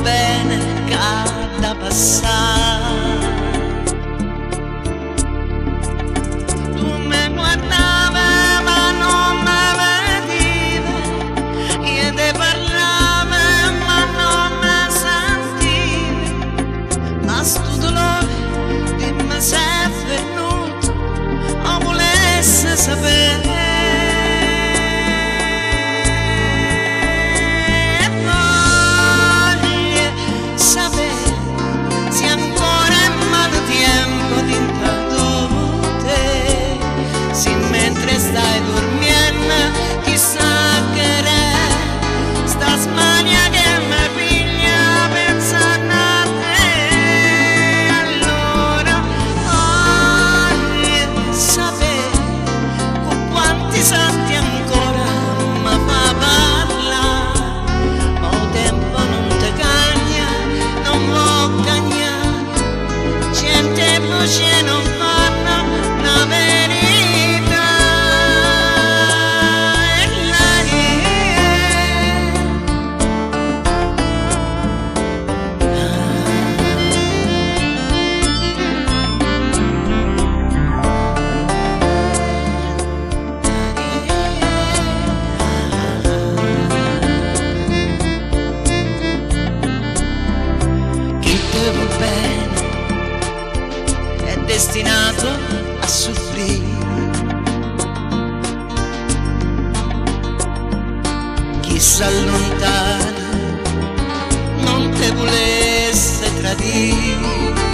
bene cada passare. Tu me guardavi ma non mi vedivi, io te parlavo ma non mi sentivi, ma sto dolore dimmi se è venuto o volesse sapere. Stai dormiendo, chissà che re, sta smania che mi piglia pensando a te. Allora voglio sapere con quanti santi ancora mi fa parlare, ma il tempo non ti cagna, non vuol cagnare, gente voce non fanno una verità. Destinato a soffrire, chi s'allontana non te volesse tradire.